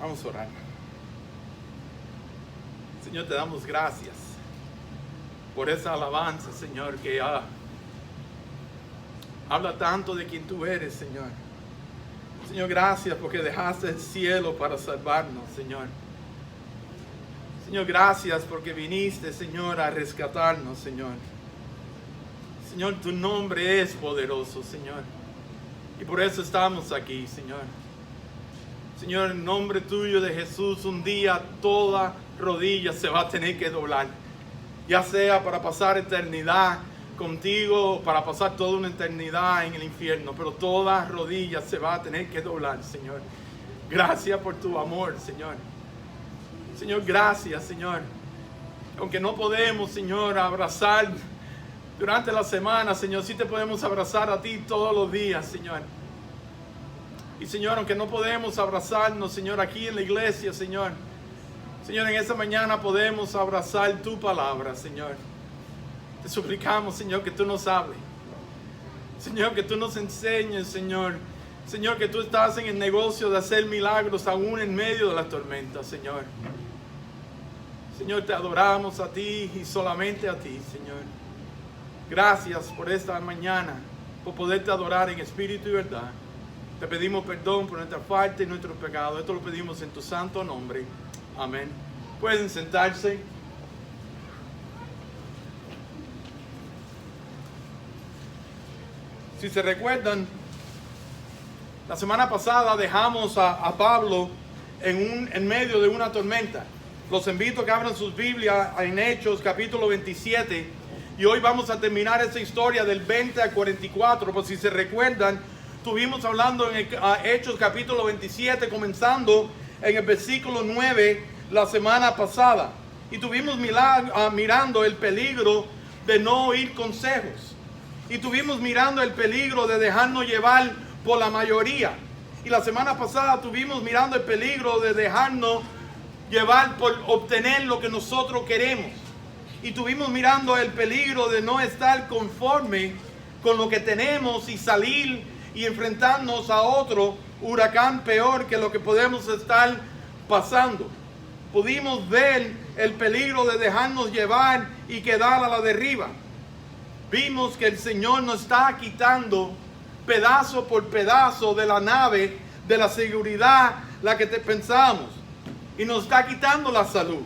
Vamos a orar. Señor, te damos gracias por esa alabanza, Señor, que habla tanto de quien tú eres, Señor. Señor, gracias porque dejaste el cielo para salvarnos, Señor. Señor, gracias porque viniste, Señor, a rescatarnos, Señor. Señor, tu nombre es poderoso, Señor. Y por eso estamos aquí, Señor. Señor, en nombre tuyo de Jesús, un día toda rodilla se va a tener que doblar. Ya sea para pasar eternidad contigo, para pasar toda una eternidad en el infierno. Pero toda rodilla se va a tener que doblar, Señor. Gracias por tu amor, Señor. Señor, gracias, Señor. Aunque no podemos, Señor, abrazar durante la semana, Señor, sí te podemos abrazar a ti todos los días, Señor. Y Señor, aunque no podemos abrazarnos, Señor, aquí en la iglesia, Señor. Señor, en esta mañana podemos abrazar tu palabra, Señor. Te suplicamos, Señor, que tú nos hables. Señor, que tú nos enseñes, Señor. Señor, que tú estás en el negocio de hacer milagros aún en medio de la tormenta, Señor. Señor, te adoramos a ti y solamente a ti, Señor. Gracias por esta mañana, por poderte adorar en espíritu y verdad. Te pedimos perdón por nuestra falta y nuestro pecado. Esto lo pedimos en tu santo nombre. Amén. Pueden sentarse. Si se recuerdan, la semana pasada dejamos a Pablo en medio de una tormenta. Los invito a que abran sus Biblias en Hechos capítulo 27. Y hoy vamos a terminar esta historia del 20 al 44. Pues si se recuerdan, estuvimos hablando en Hechos capítulo 27, comenzando en el versículo 9 la semana pasada. Y estuvimos mirando el peligro de no oír consejos. Y estuvimos mirando el peligro de dejarnos llevar por la mayoría. Y la semana pasada estuvimos mirando el peligro de dejarnos llevar por obtener lo que nosotros queremos. Y estuvimos mirando el peligro de no estar conforme con lo que tenemos y salir y enfrentarnos a otro huracán peor que lo que podemos estar pasando. Pudimos ver el peligro de dejarnos llevar y quedar a la deriva. Vimos que el Señor nos está quitando pedazo por pedazo de la nave, de la seguridad, la que pensamos. Y nos está quitando la salud.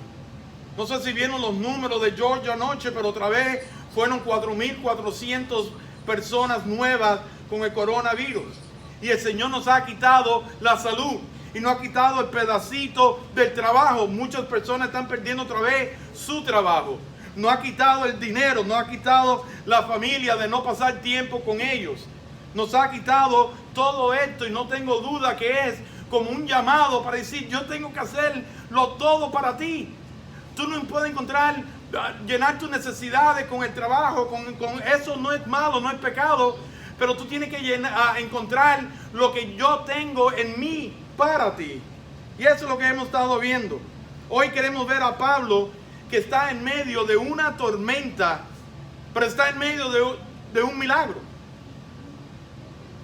No sé si vieron los números de Georgia anoche, pero otra vez fueron 4.400 personas nuevas con el coronavirus. Y el Señor nos ha quitado la salud. Y nos ha quitado el pedacito del trabajo. Muchas personas están perdiendo otra vez su trabajo. Nos ha quitado el dinero. Nos ha quitado la familia de no pasar tiempo con ellos. Nos ha quitado todo esto. Y no tengo duda que es como un llamado para decir, yo tengo que hacerlo todo para ti. Tú no puedes llenar tus necesidades con el trabajo, con eso no es malo, no es pecado, pero tú tienes que encontrar lo que yo tengo en mí para ti. Y eso es lo que hemos estado viendo. Hoy queremos ver a Pablo que está en medio de una tormenta, pero está en medio de un milagro.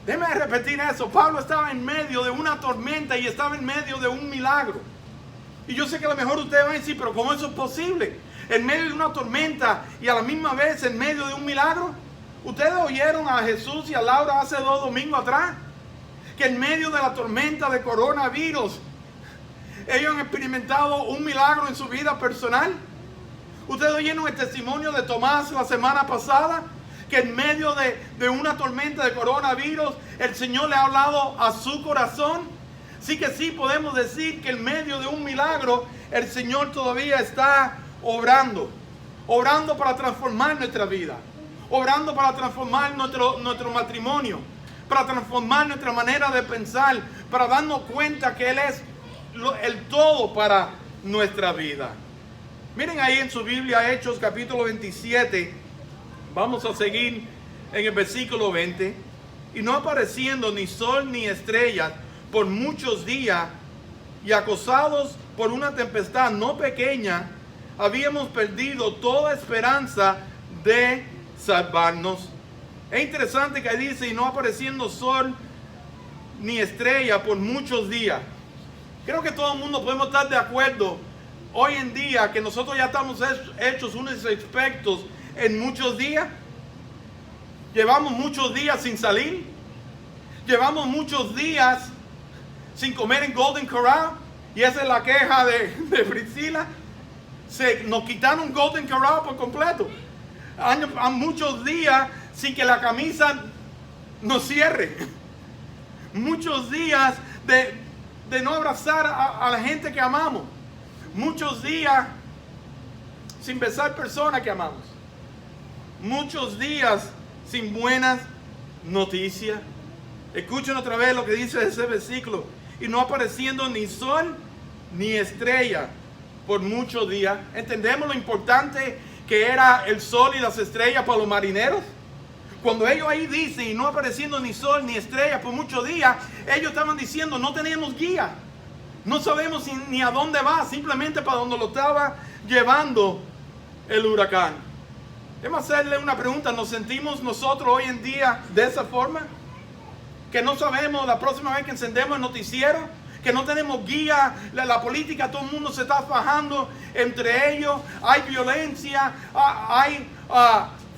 Déjame repetir eso. Pablo estaba en medio de una tormenta y estaba en medio de un milagro. Y yo sé que a lo mejor ustedes van a decir, pero ¿cómo eso es posible? En medio de una tormenta y a la misma vez en medio de un milagro. ¿Ustedes oyeron a Jesús y a Laura hace 2 domingos atrás? Que en medio de la tormenta de coronavirus, ellos han experimentado un milagro en su vida personal. ¿Ustedes oyeron el testimonio de Tomás la semana pasada? Que en medio de una tormenta de coronavirus, el Señor le ha hablado a su corazón. Sí que sí podemos decir que en medio de un milagro, el Señor todavía está obrando. Obrando para transformar nuestra vida. Obrando para transformar nuestro matrimonio. Para transformar nuestra manera de pensar. Para darnos cuenta que Él es el todo para nuestra vida. Miren ahí en su Biblia, Hechos capítulo 27. Vamos a seguir en el versículo 20. Y no apareciendo ni sol ni estrellas por muchos días, y acosados por una tempestad no pequeña, habíamos perdido toda esperanza de salvarnos. Es interesante que dice, y no apareciendo sol ni estrella por muchos días. Creo que todo el mundo podemos estar de acuerdo hoy en día que nosotros ya estamos hechos unos expertos en muchos días. Llevamos muchos días sin salir. Llevamos muchos días sin comer en Golden Corral. Y esa es la queja de Priscila. Nos quitaron Golden Corral por completo. Han muchos días sin que la camisa nos cierre. Muchos días de no abrazar a la gente que amamos. Muchos días sin besar personas que amamos. Muchos días sin buenas noticias. Escuchen otra vez lo que dice ese versículo. Y no apareciendo ni sol ni estrella por muchos días. ¿Entendemos lo importante que era el sol y las estrellas para los marineros? Cuando ellos ahí dicen, y no apareciendo ni sol ni estrella por muchos días, ellos estaban diciendo, no tenemos guía. No sabemos ni a dónde va, simplemente para donde lo estaba llevando el huracán. Déjame hacerle una pregunta. ¿Nos sentimos nosotros hoy en día de esa forma? Que no sabemos la próxima vez que encendemos el noticiero, que no tenemos guía, la política, todo el mundo se está fajando entre ellos, hay violencia, hay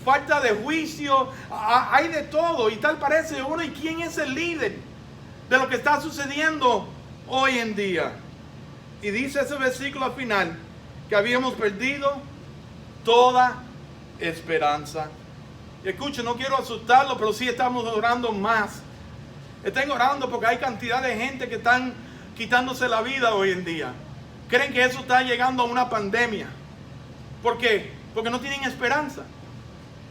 falta de juicio, hay de todo, y tal parece uno. ¿Y quién es el líder de lo que está sucediendo hoy en día? Y dice ese versículo al final que habíamos perdido toda esperanza. Y escuchen, no quiero asustarlo, pero sí estamos orando más. Estén orando porque hay cantidad de gente que están quitándose la vida hoy en día. Creen que eso está llegando a una pandemia. ¿Por qué? Porque no tienen esperanza.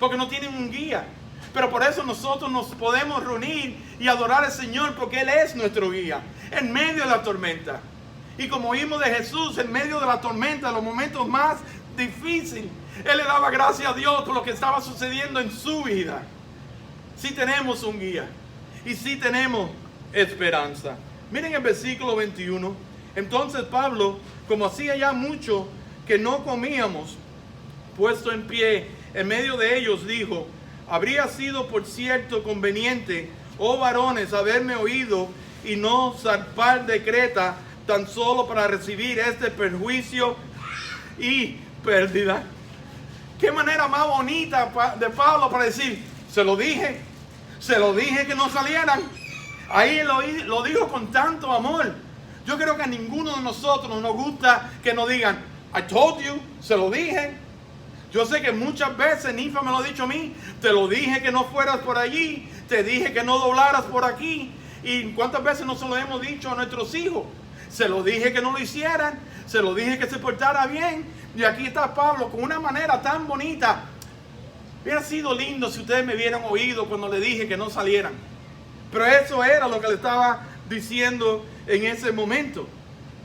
Porque no tienen un guía. Pero por eso nosotros nos podemos reunir y adorar al Señor, porque Él es nuestro guía en medio de la tormenta. Y como oímos de Jesús, en medio de la tormenta, en los momentos más difíciles, Él le daba gracias a Dios por lo que estaba sucediendo en su vida. Sí tenemos un guía y sí tenemos esperanza. Miren el versículo 21. Entonces Pablo, como hacía ya mucho que no comíamos, puesto en pie en medio de ellos, dijo: habría sido por cierto conveniente, oh varones, haberme oído y no zarpar de Creta tan solo para recibir este perjuicio y pérdida. Qué manera más bonita de Pablo para decir: se lo dije que no salieran. Ahí lo dijo con tanto amor. Yo creo que a ninguno de nosotros nos gusta que nos digan: I told you, se lo dije. Yo sé que muchas veces Nifa me lo ha dicho a mí: te lo dije que no fueras por allí, te dije que no doblaras por aquí. Y cuántas veces no se lo hemos dicho a nuestros hijos: se lo dije que no lo hicieran, se lo dije que se portara bien. Y aquí está Pablo con una manera tan bonita. Hubiera sido lindo si ustedes me hubieran oído cuando le dije que no salieran. Pero eso era lo que le estaba diciendo en ese momento.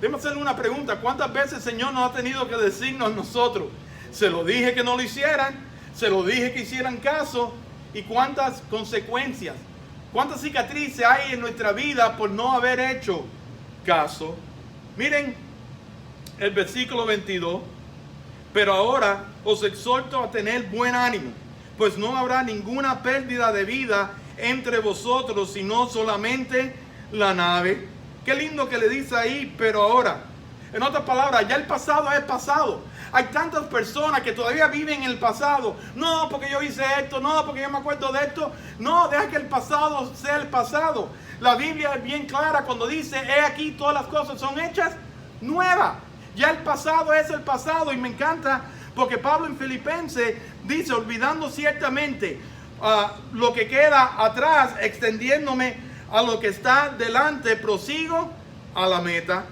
Déjame hacerle una pregunta: ¿cuántas veces el Señor nos ha tenido que decirnos a nosotros: se lo dije que no lo hicieran, se lo dije que hicieran caso? ¿Y cuántas consecuencias, cuántas cicatrices hay en nuestra vida por no haber hecho caso? Miren el versículo 22. Pero ahora os exhorto a tener buen ánimo, pues no habrá ninguna pérdida de vida entre vosotros, sino solamente la nave. Qué lindo que le dice ahí: pero ahora. En otras palabras, ya el pasado es pasado. Hay tantas personas que todavía viven en el pasado. No, porque yo hice esto. No, porque yo me acuerdo de esto. No, deja que el pasado sea el pasado. La Biblia es bien clara cuando dice: he aquí, todas las cosas son hechas nuevas. Ya el pasado es el pasado. Y me encanta porque Pablo en Filipenses dice: olvidando ciertamente lo que queda atrás, extendiéndome a lo que está delante, prosigo a la meta.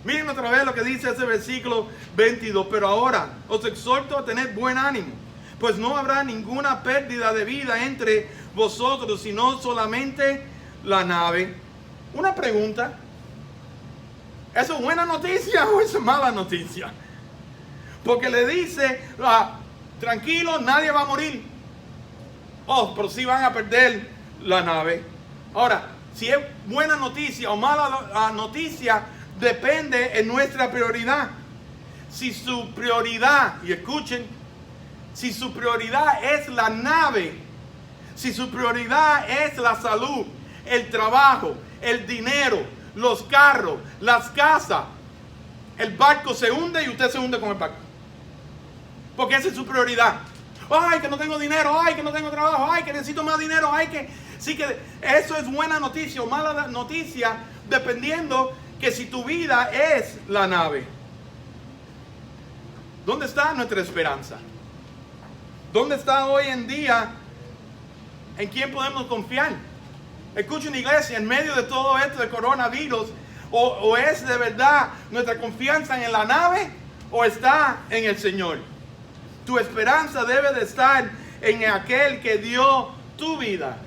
Miren otra vez lo que dice ese versículo 22. Pero ahora os exhorto a tener buen ánimo, pues no habrá ninguna pérdida de vida entre vosotros, sino solamente la nave. Una pregunta: ¿eso es buena noticia o es mala noticia? Porque le dice: tranquilo, nadie va a morir. Oh, pero sí van a perder la nave. Ahora, si es buena noticia o mala noticia, depende en nuestra prioridad. Si su prioridad, y escuchen, si su prioridad es la nave, si su prioridad es la salud, el trabajo, el dinero, los carros, las casas. El barco se hunde y usted se hunde con el barco. Porque esa es su prioridad. Ay, que no tengo dinero, ay, que no tengo trabajo, ay, que necesito más dinero, ay, que... Sí, que eso es buena noticia o mala noticia, dependiendo que si tu vida es la nave. ¿Dónde está nuestra esperanza? ¿Dónde está hoy en día? ¿En quién podemos confiar? Escuchen, iglesia, en medio de todo esto de coronavirus, o es de verdad nuestra confianza en la nave o está en el Señor. Tu esperanza debe de estar en aquel que dio tu vida.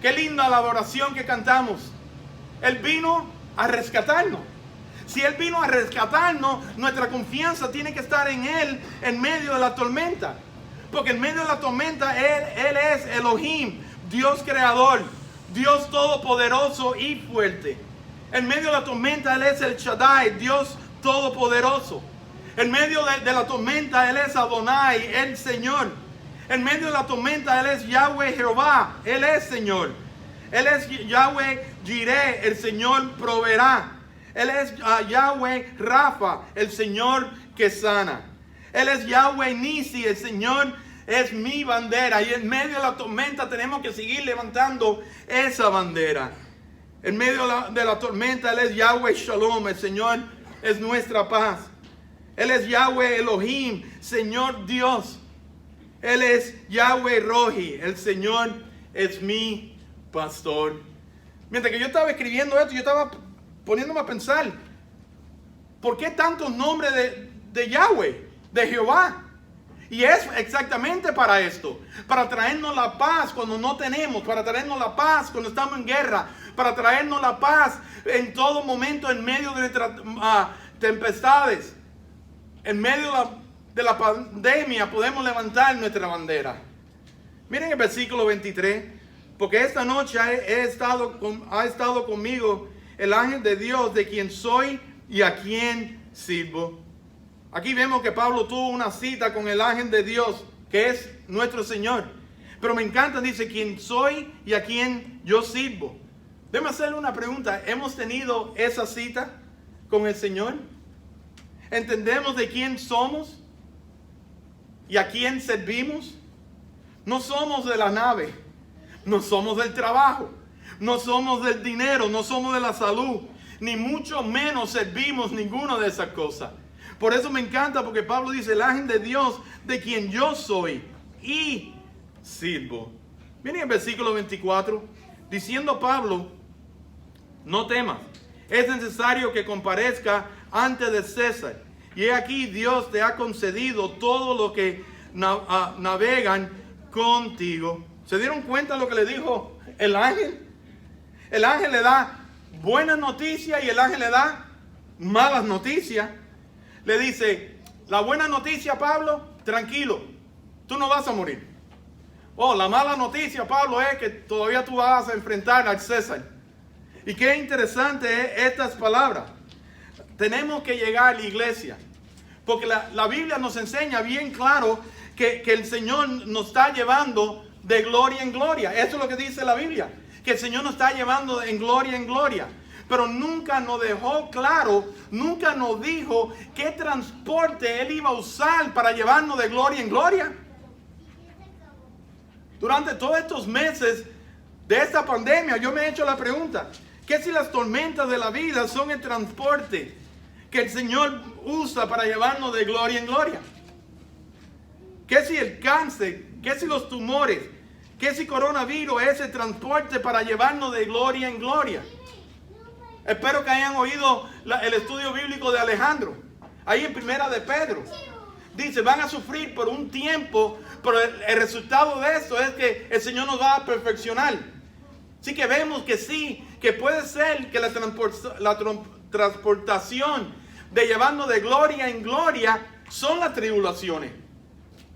Qué linda la adoración que cantamos. Él vino a rescatarnos. Si Él vino a rescatarnos, nuestra confianza tiene que estar en Él en medio de la tormenta. Porque en medio de la tormenta Él es Elohim, Dios creador, Dios todopoderoso y fuerte. En medio de la tormenta Él es el Shaddai, Dios todopoderoso. En medio de la tormenta Él es Adonai, el Señor. En medio de la tormenta Él es Yahweh Jehová, Él es Señor. Él es Yahweh Jireh, el Señor proveerá. Él es Yahweh Rafa, el Señor que sana. Él es Yahweh Nisi, el Señor es mi bandera. Y en medio de la tormenta tenemos que seguir levantando esa bandera. En medio de la tormenta Él es Yahweh Shalom, el Señor es nuestra paz. Él es Yahweh Elohim, Señor Dios. Él es Yahweh Rohi, el Señor es mi pastor. Mientras que yo estaba escribiendo esto, yo estaba poniéndome a pensar, ¿por qué tantos nombres de Yahweh, de Jehová? Y es exactamente para esto, para traernos la paz cuando no tenemos, para traernos la paz cuando estamos en guerra, para traernos la paz en todo momento en medio de nuestras tempestades. En medio de la pandemia podemos levantar nuestra bandera. Miren el versículo 23. Porque esta noche ha estado conmigo el ángel de Dios, de quien soy y a quien sirvo. Aquí vemos que Pablo tuvo una cita con el ángel de Dios, que es nuestro Señor. Pero me encanta, dice, quien soy y a quien yo sirvo. Déjame hacerle una pregunta. ¿Hemos tenido esa cita con el Señor? ¿Entendemos de quién somos y a quién servimos? No somos de la nave, no somos del trabajo, no somos del dinero, no somos de la salud, ni mucho menos servimos ninguna de esas cosas. Por eso me encanta, porque Pablo dice, el ángel de Dios, de quien yo soy y sirvo. Miren el versículo 24, diciendo Pablo, no temas, es necesario que comparezca antes de César. Y he aquí Dios te ha concedido todo lo que navegan contigo. ¿Se dieron cuenta de lo que le dijo el ángel? El ángel le da buenas noticias y el ángel le da malas noticias. Le dice, la buena noticia, Pablo, tranquilo, tú no vas a morir. Oh, la mala noticia, Pablo, es que todavía tú vas a enfrentar al César. Y qué interesante es estas palabras. Tenemos que llegar a la iglesia, porque la Biblia nos enseña bien claro que el Señor nos está llevando de gloria en gloria. Eso es lo que dice la Biblia, que el Señor nos está llevando en gloria en gloria. Pero nunca nos dejó claro, nunca nos dijo qué transporte Él iba a usar para llevarnos de gloria en gloria. Durante todos estos meses de esta pandemia, yo me he hecho la pregunta, ¿qué si las tormentas de la vida son el transporte que el Señor usa para llevarnos de gloria en gloria? ¿Qué si el cáncer, qué si los tumores, qué si coronavirus es el transporte para llevarnos de gloria en gloria? Espero que hayan oído el estudio bíblico de Alejandro, ahí en Primera de Pedro. Dice, van a sufrir por un tiempo, pero el resultado de esto es que el Señor nos va a perfeccionar. Así que vemos que sí, que puede ser que la transportación de llevarnos de gloria en gloria son las tribulaciones.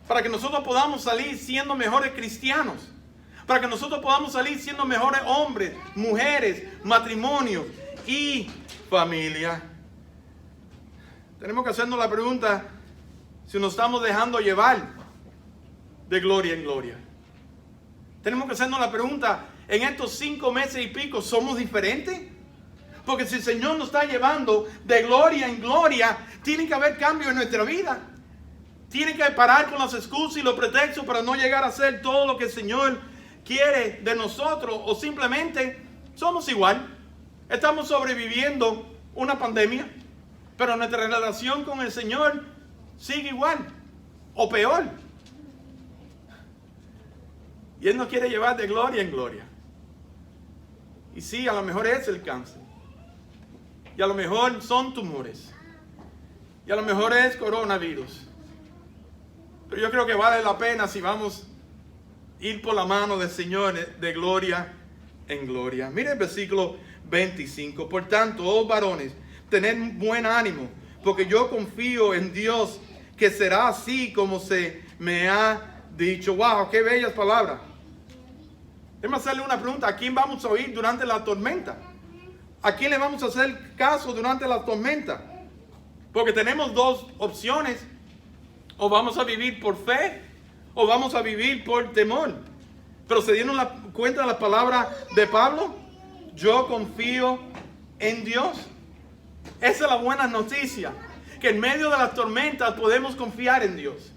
Para que nosotros podamos salir siendo mejores cristianos. Para que nosotros podamos salir siendo mejores hombres, mujeres, matrimonios y familia. Tenemos que hacernos la pregunta si nos estamos dejando llevar de gloria en gloria. Tenemos que hacernos la pregunta, en estos 5 meses y pico, ¿somos diferentes? Porque si el Señor nos está llevando de gloria en gloria, tiene que haber cambio en nuestra vida. Tiene que parar con las excusas y los pretextos para no llegar a hacer todo lo que el Señor quiere de nosotros. O simplemente somos igual. Estamos sobreviviendo una pandemia, pero nuestra relación con el Señor sigue igual o peor. Y Él nos quiere llevar de gloria en gloria. Y sí, a lo mejor es el cáncer. Y a lo mejor son tumores. Y a lo mejor es coronavirus. Pero yo creo que vale la pena si vamos a ir por la mano del Señor de gloria en gloria. Mire el versículo 25. Por tanto, oh varones, tened buen ánimo, porque yo confío en Dios que será así como se me ha dicho. Wow, qué bellas palabras. Déjame hacerle una pregunta. ¿A quién vamos a oír durante la tormenta? ¿A quién le vamos a hacer caso durante la tormenta? Porque tenemos dos opciones. O vamos a vivir por fe, o vamos a vivir por temor. Pero se dieron cuenta de la palabra de Pablo. Yo confío en Dios. Esa es la buena noticia. Que en medio de las tormentas podemos confiar en Dios.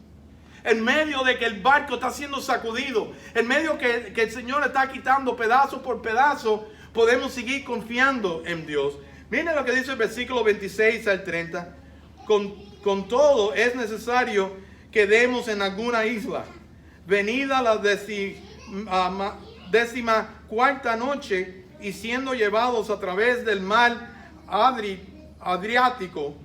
En medio de que el barco está siendo sacudido, en medio que el Señor está quitando pedazo por pedazo, podemos seguir confiando en Dios. Miren lo que dice el versículo 26 al 30. Con todo es necesario que demos en alguna isla. Venida la 14ª noche y siendo llevados a través del mar Adriático,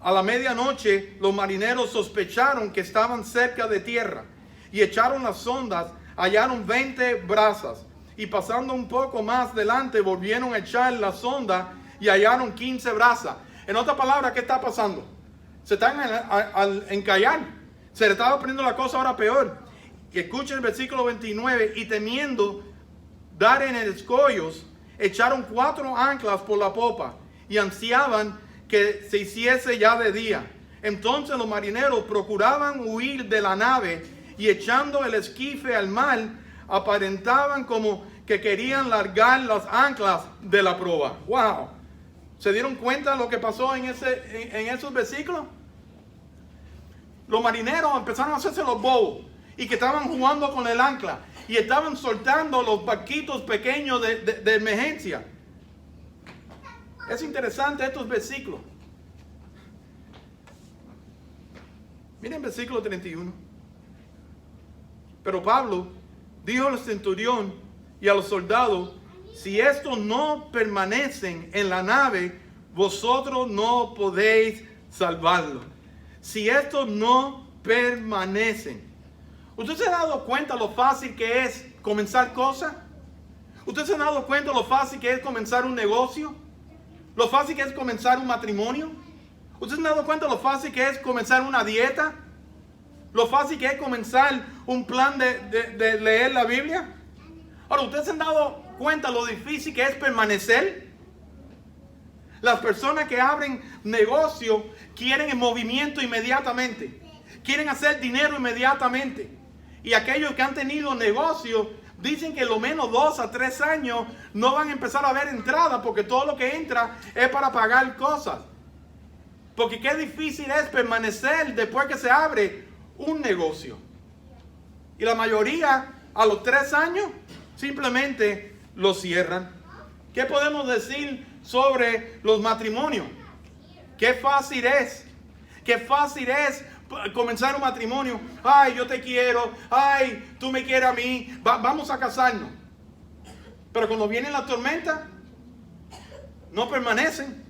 a la medianoche los marineros sospecharon que estaban cerca de tierra y echaron las sondas, hallaron 20 brazas y pasando un poco más delante volvieron a echar la sonda y hallaron 15 brazas. En otras palabras, ¿qué está pasando? Se están al encallar. Se le estaba poniendo la cosa ahora peor. Y escuchen el versículo 29. Y temiendo dar en el escollos, echaron 4 anclas por la popa y ansiaban que se hiciese ya de día. Entonces los marineros procuraban huir de la nave y echando el esquife al mar, aparentaban como que querían largar las anclas de la proa. ¡Wow! ¿Se dieron cuenta de lo que pasó en esos versículos? Los marineros empezaron a hacerse los bobos y que estaban jugando con el ancla y estaban soltando los barquitos pequeños de emergencia. Es interesante estos versículos. Miren versículo 31. Pero Pablo dijo al centurión y a los soldados: si estos no permanecen en la nave, vosotros no podéis salvarlo. Si estos no permanecen. ¿Usted se ha dado cuenta lo fácil que es comenzar cosas? ¿Usted se ha dado cuenta lo fácil que es comenzar un negocio? ¿Lo fácil que es comenzar un matrimonio? ¿Usted se ha dado cuenta lo fácil que es comenzar una dieta? ¿Lo fácil que es comenzar un plan de leer la Biblia? Ahora, ¿ustedes se han dado cuenta lo difícil que es permanecer? Las personas que abren negocio quieren el movimiento inmediatamente. Quieren hacer dinero inmediatamente. Y aquellos que han tenido negocio dicen que lo menos 2 a 3 años no van a empezar a ver entrada, porque todo lo que entra es para pagar cosas. Porque qué difícil es permanecer después que se abre un negocio. Y la mayoría a los 3 años simplemente lo cierran. ¿Qué podemos decir sobre los matrimonios? Qué fácil es. Qué fácil es comenzar un matrimonio. Ay, yo te quiero. Ay, tú me quieres a mí. Vamos a casarnos. Pero cuando viene la tormenta, no permanecen.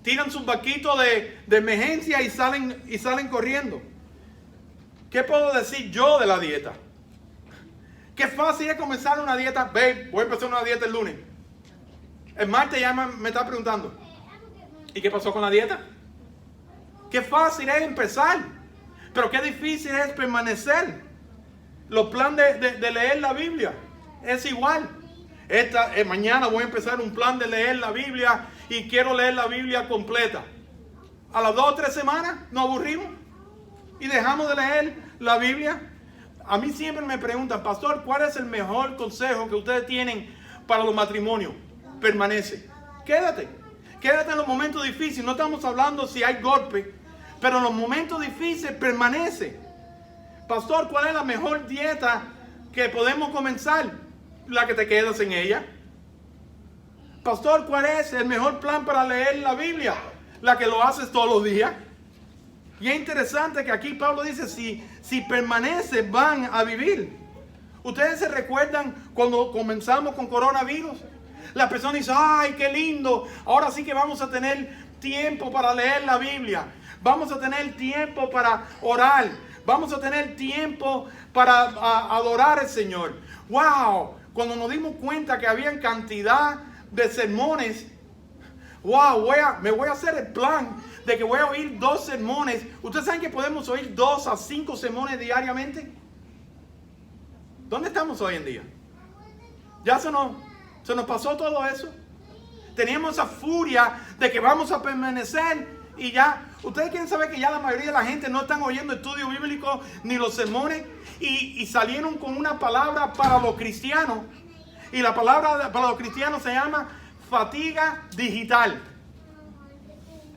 Tiran sus barquitos de emergencia y salen corriendo. ¿Qué puedo decir yo de la dieta? Qué fácil es comenzar una dieta. Babe, voy a empezar una dieta el lunes. El martes ya me está preguntando: ¿y qué pasó con la dieta? Qué fácil es empezar, pero qué difícil es permanecer. Los planes de leer la Biblia es igual. Mañana voy a empezar un plan de leer la Biblia y quiero leer la Biblia completa. A las 2 o 3 semanas nos aburrimos y dejamos de leer la Biblia. A mí siempre me preguntan: pastor, ¿cuál es el mejor consejo que ustedes tienen para los matrimonios? Permanece. Quédate. Quédate en los momentos difíciles. No estamos hablando si hay golpe, pero en los momentos difíciles permanece. Pastor, ¿cuál es la mejor dieta que podemos comenzar? La que te quedas en ella. Pastor, ¿cuál es el mejor plan para leer la Biblia? La que lo haces todos los días. Y es interesante que aquí Pablo dice, si permanece, van a vivir. ¿Ustedes se recuerdan cuando comenzamos con coronavirus? La persona dice, ay, qué lindo, ahora sí que vamos a tener tiempo para leer la Biblia. Vamos a tener tiempo para orar. Vamos a tener tiempo para adorar al Señor. ¡Wow! Cuando nos dimos cuenta que había cantidad de sermones, ¡wow! Me voy a hacer el plan de que voy a oír 2 sermones. ¿Ustedes saben que podemos oír 2 a 5 sermones diariamente? ¿Dónde estamos hoy en día? Ya se nos pasó todo eso. Teníamos esa furia de que vamos a permanecer y ya. Ustedes quieren saber que ya la mayoría de la gente no están oyendo estudio bíblico ni los sermones y salieron con una palabra para los cristianos. Y la palabra para los cristianos se llama fatiga digital.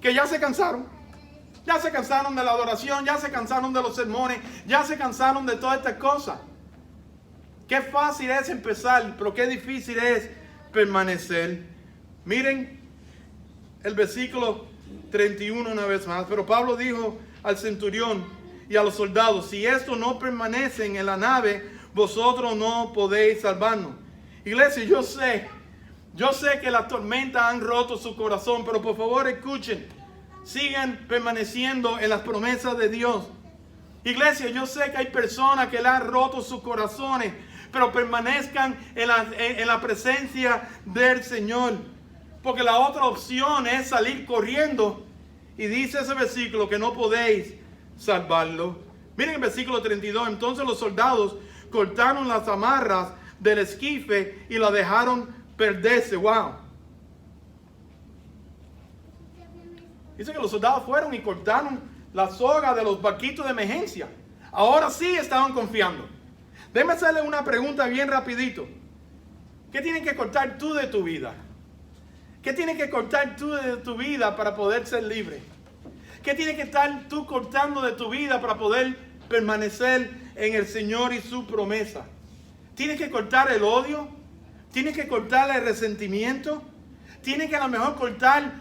Que ya se cansaron. Ya se cansaron de la adoración, ya se cansaron de los sermones, ya se cansaron de todas estas cosas. Qué fácil es empezar, pero qué difícil es permanecer. Miren el versículo 31 una vez más. Pero Pablo dijo al centurión y a los soldados, si estos no permanecen en la nave, vosotros no podéis salvarnos. Iglesia, yo sé que las tormentas han roto su corazón, pero por favor escuchen, sigan permaneciendo en las promesas de Dios. Iglesia, yo sé que hay personas que le han roto sus corazones, pero permanezcan en la presencia del Señor. Porque la otra opción es salir corriendo. Y dice ese versículo que no podéis salvarlo. Miren el versículo 32. Entonces los soldados cortaron las amarras del esquife y la dejaron perderse. Wow. Dice que los soldados fueron y cortaron la soga de los barquitos de emergencia. Ahora sí estaban confiando. Déjame hacerle una pregunta bien rapidito. ¿Qué tienes que cortar tú de tu vida? ¿Qué tienes que cortar tú de tu vida para poder ser libre? ¿Qué tienes que estar tú cortando de tu vida para poder permanecer en el Señor y su promesa? ¿Tienes que cortar el odio? ¿Tienes que cortar el resentimiento? ¿Tienes que a lo mejor cortar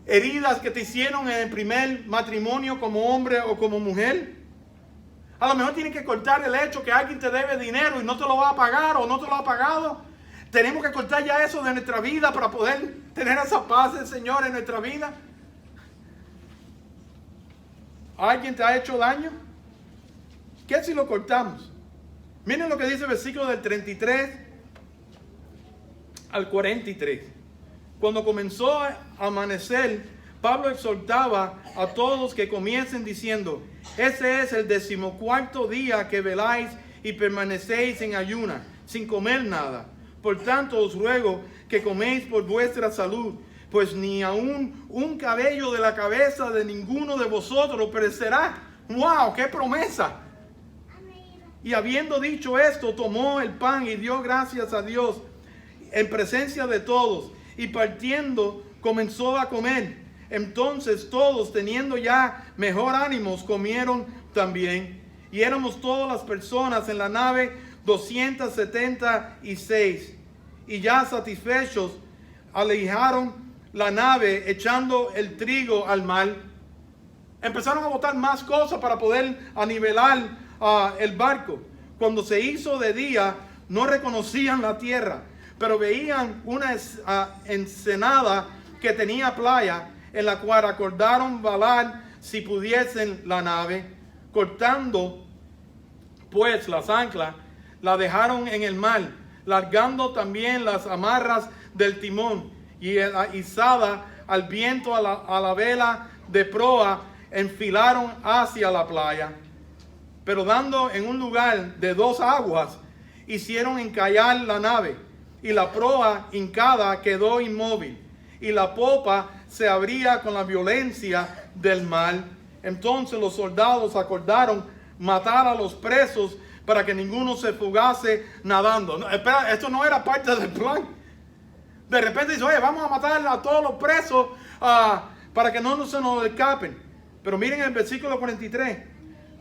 heridas que te hicieron en el primer matrimonio como hombre o como mujer? A lo mejor tienes que cortar el hecho que alguien te debe dinero y no te lo va a pagar o no te lo ha pagado. Tenemos que cortar ya eso de nuestra vida para poder tener esa paz del Señor en nuestra vida. ¿Alguien te ha hecho daño? ¿Qué si lo cortamos? Miren lo que dice el versículo del 33 al 43. Cuando comenzó a amanecer, Pablo exhortaba a todos que comiencen diciendo, ese es el 14º día que veláis y permanecéis en ayuna, sin comer nada. Por tanto os ruego que coméis por vuestra salud, pues ni aun un cabello de la cabeza de ninguno de vosotros perecerá. ¡Wow! ¡Qué promesa! Y habiendo dicho esto, tomó el pan y dio gracias a Dios en presencia de todos, y partiendo comenzó a comer. Entonces todos, teniendo ya mejor ánimos, comieron también. Y éramos todas las personas en la nave 276. Y ya satisfechos, alejaron la nave echando el trigo al mar. Empezaron a botar más cosas para poder anivelar el barco. Cuando se hizo de día, no reconocían la tierra, pero veían una ensenada que tenía playa, en la cual acordaron valar si pudiesen la nave. Cortando pues las anclas, la dejaron en el mar, largando también las amarras del timón, y izada al viento a la vela de proa, enfilaron hacia la playa. Pero dando en un lugar de 2 aguas, hicieron encallar la nave, y la proa hincada quedó inmóvil, y la popa se abría con la violencia del mar. Entonces los soldados acordaron matar a los presos para que ninguno se fugase nadando. No, espera, esto no era parte del plan. De repente dice, oye, vamos a matar a todos los presos para que no se nos escapen. Pero miren el versículo 43.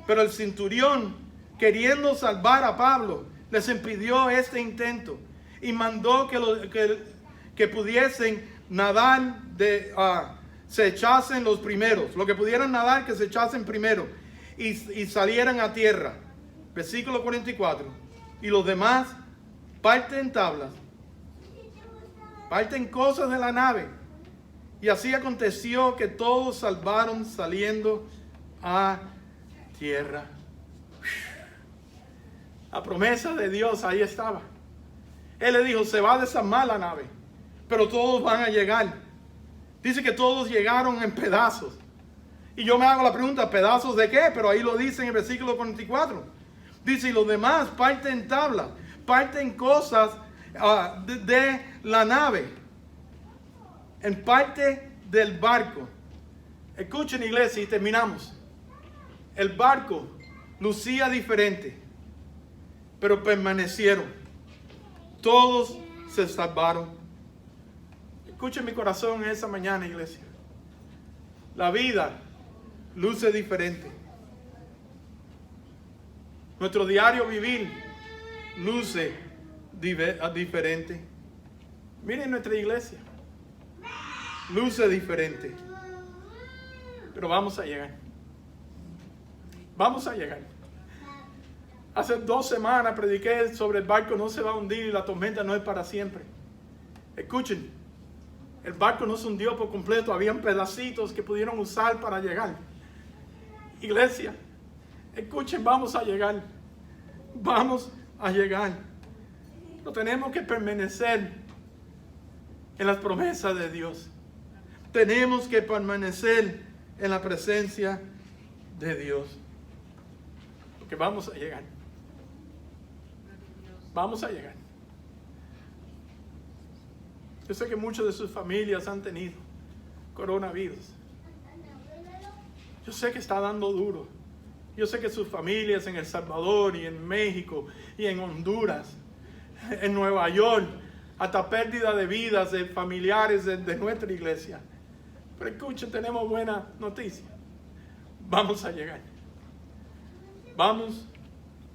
Pero el centurión, queriendo salvar a Pablo, les impidió este intento y mandó que pudiesen nadar, se echasen los primeros. Lo que pudieran nadar, que se echasen primero y salieran a tierra. Versículo 44. Y los demás parten tablas, parten cosas de la nave. Y así aconteció que todos salvaron saliendo a tierra. La promesa de Dios ahí estaba. Él le dijo, se va a desarmar la nave, pero todos van a llegar. Dice que todos llegaron en pedazos. Y yo me hago la pregunta, ¿pedazos de qué? Pero ahí lo dice en el versículo 44. Dice, y los demás parten tablas, parten cosas de la nave, en parte del barco. Escuchen, iglesia, y terminamos. El barco lucía diferente, pero permanecieron. Todos se salvaron. Escuchen mi corazón en esa mañana, iglesia. La vida luce diferente. Nuestro diario vivir luce diferente. Miren nuestra iglesia. Luce diferente. Pero vamos a llegar. Vamos a llegar. Hace 2 semanas prediqué sobre el barco no se va a hundir y la tormenta no es para siempre. Escuchen, el barco no se hundió por completo, habían pedacitos que pudieron usar para llegar. Iglesia, escuchen, vamos a llegar. Vamos a llegar. Pero tenemos que permanecer en las promesas de Dios. Tenemos que permanecer en la presencia de Dios. Porque vamos a llegar. Vamos a llegar. Yo sé que muchas de sus familias han tenido coronavirus. Yo sé que está dando duro. Yo sé que sus familias en El Salvador y en México y en Honduras, en Nueva York, hasta pérdida de vidas de familiares de nuestra iglesia. Pero escuchen, tenemos buena noticia. Vamos a llegar. Vamos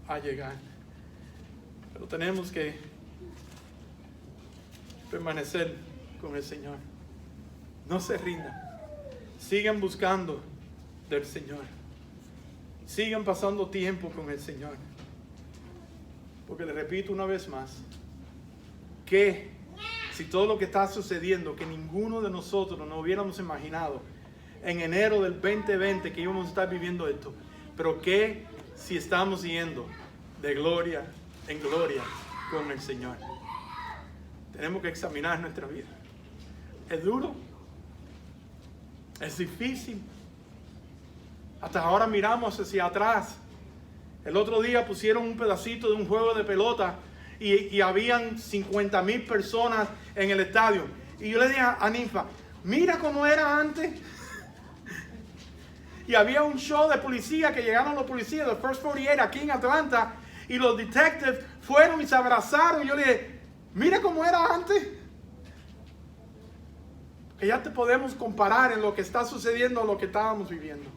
a llegar. Pero tenemos que permanecer con el Señor. No se rindan. Sigan buscando del Señor. Sigan pasando tiempo con el Señor. Porque le repito una vez más, que si todo lo que está sucediendo, que ninguno de nosotros nos hubiéramos imaginado en enero del 2020 que íbamos a estar viviendo esto, pero que si estamos yendo de gloria en gloria con el Señor. Tenemos que examinar nuestra vida. Es duro, es difícil. Hasta ahora miramos hacia atrás. El otro día pusieron un pedacito de un juego de pelota y habían 50,000 personas en el estadio. Y yo le dije a Ninfa, mira cómo era antes. Y había un show de policía que llegaron los policías del First 48 aquí en Atlanta y los detectives fueron y se abrazaron. Y yo le dije, mira cómo era antes. Que ya te podemos comparar en lo que está sucediendo a lo que estábamos viviendo.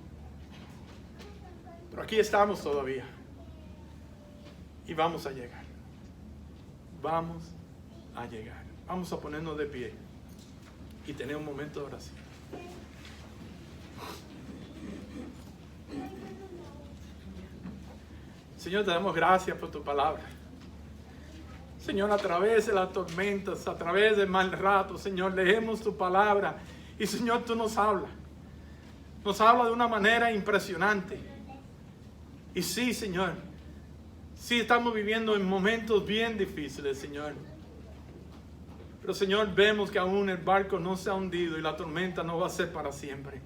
Pero aquí estamos todavía. Y vamos a llegar. Vamos a llegar. Vamos a ponernos de pie y tener un momento de oración. Señor, te damos gracias por tu palabra. Señor, a través de las tormentas, a través del mal rato, Señor, leemos tu palabra y Señor, tú nos hablas. Nos habla de una manera impresionante. Y sí, Señor, sí estamos viviendo en momentos bien difíciles, Señor. Pero, Señor, vemos que aún el barco no se ha hundido y la tormenta no va a ser para siempre.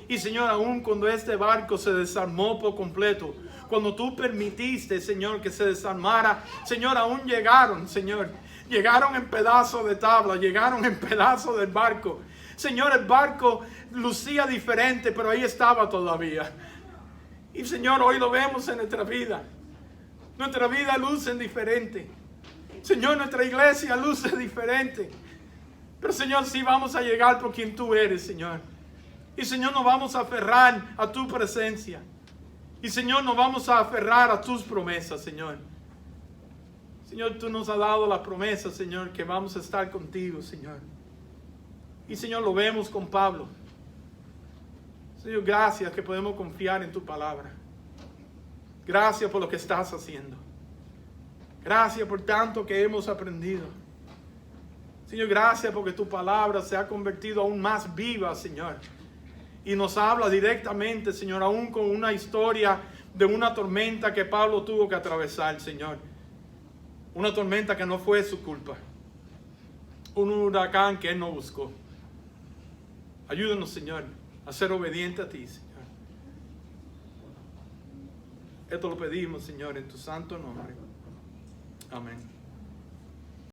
Y, Señor, aún cuando este barco se desarmó por completo, cuando tú permitiste, Señor, que se desarmara, Señor, aún llegaron, Señor. Llegaron en pedazos de tabla, llegaron en pedazos del barco. Señor, el barco lucía diferente, pero ahí estaba todavía. Y, Señor, hoy lo vemos en nuestra vida. Nuestra vida luce diferente. Señor, nuestra iglesia luce diferente. Pero Señor, sí vamos a llegar por quien tú eres, Señor. Y Señor, nos vamos a aferrar a tu presencia. Y Señor, nos vamos a aferrar a tus promesas, Señor. Señor, tú nos has dado la promesa, Señor, que vamos a estar contigo, Señor. Y Señor, lo vemos con Pablo. Señor, gracias que podemos confiar en tu palabra. Gracias por lo que estás haciendo. Gracias por tanto que hemos aprendido. Señor, gracias porque tu palabra se ha convertido aún más viva, Señor. Y nos habla directamente, Señor, aún con una historia de una tormenta que Pablo tuvo que atravesar, Señor. Una tormenta que no fue su culpa. Un huracán que él no buscó. Ayúdanos, Señor, a ser obediente a ti, Señor. Esto lo pedimos, Señor, en tu santo nombre. Amén.